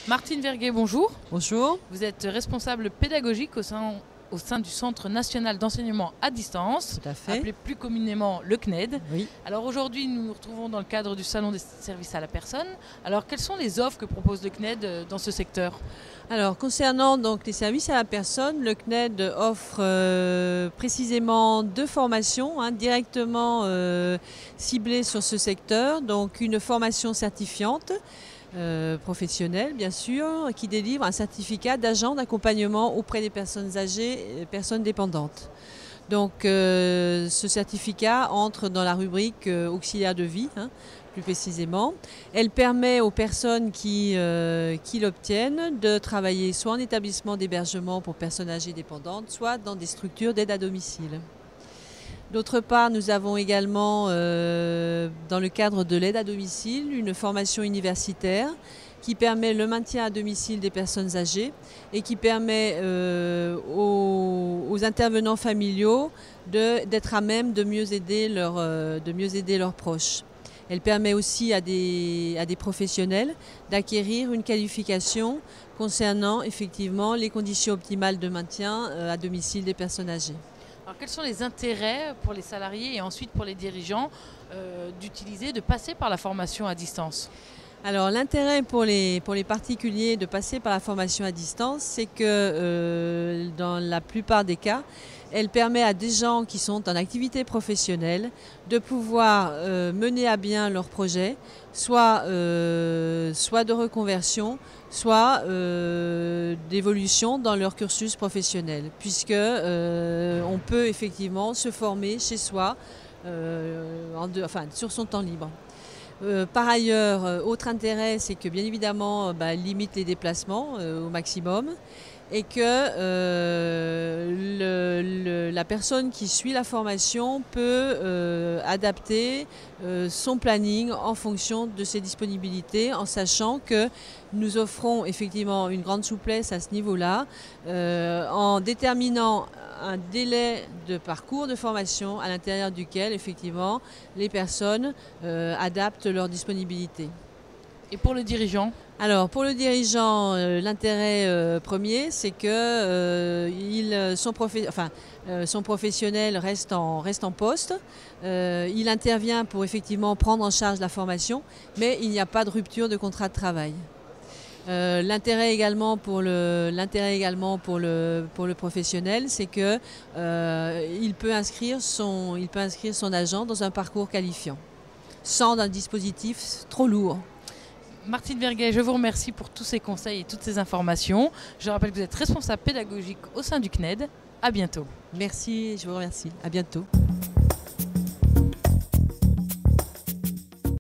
Martine Verguet, bonjour. Bonjour. Vous êtes responsable pédagogique au sein du Centre national d'enseignement à distance, Tout à fait. appelé plus communément le CNED. Oui. Alors aujourd'hui, nous nous retrouvons dans le cadre du Salon des services à la personne. Alors quelles sont les offres que propose le CNED dans ce secteur? Alors concernant donc les services à la personne, le CNED offre précisément deux formations directement ciblées sur ce secteur. Donc une formation certifiante professionnelle bien sûr, qui délivre un certificat d'agent d'accompagnement auprès des personnes âgées et personnes dépendantes. Donc ce certificat entre dans la rubrique auxiliaire de vie, plus précisément. Elle permet aux personnes qui l'obtiennent de travailler soit en établissement d'hébergement pour personnes âgées dépendantes, soit dans des structures d'aide à domicile. D'autre part, nous avons également, dans le cadre de l'aide à domicile, une formation universitaire qui permet le maintien à domicile des personnes âgées et qui permet aux intervenants familiaux d'être à même de mieux aider leurs proches. Elle permet aussi à des professionnels d'acquérir une qualification concernant effectivement les conditions optimales de maintien à domicile des personnes âgées. Alors quels sont les intérêts pour les salariés et ensuite pour les dirigeants de passer par la formation à distance? Alors l'intérêt pour les particuliers de passer par la formation à distance, c'est que dans la plupart des cas, elle permet à des gens qui sont en activité professionnelle de pouvoir mener à bien leur projet, soit de reconversion, soit d'évolution dans leur cursus professionnel, puisque on peut effectivement se former chez soi, sur son temps libre. Par ailleurs, autre intérêt, c'est que bien évidemment, elle limite les déplacements au maximum et que la personne qui suit la formation peut adapter son planning en fonction de ses disponibilités, en sachant que nous offrons effectivement une grande souplesse à ce niveau-là, en déterminant un délai de parcours de formation à l'intérieur duquel effectivement les personnes adaptent leur disponibilité. Et pour le dirigeant? Alors pour le dirigeant, l'intérêt premier, c'est que son professionnel reste en poste. Il intervient pour effectivement prendre en charge la formation, mais il n'y a pas de rupture de contrat de travail. L'intérêt également pour le professionnel, c'est que il peut inscrire son agent dans un parcours qualifiant, sans un dispositif trop lourd. Martine Verguet, je vous remercie pour tous ces conseils et toutes ces informations. Je rappelle que vous êtes responsable pédagogique au sein du CNED. À bientôt. Merci, je vous remercie. À bientôt.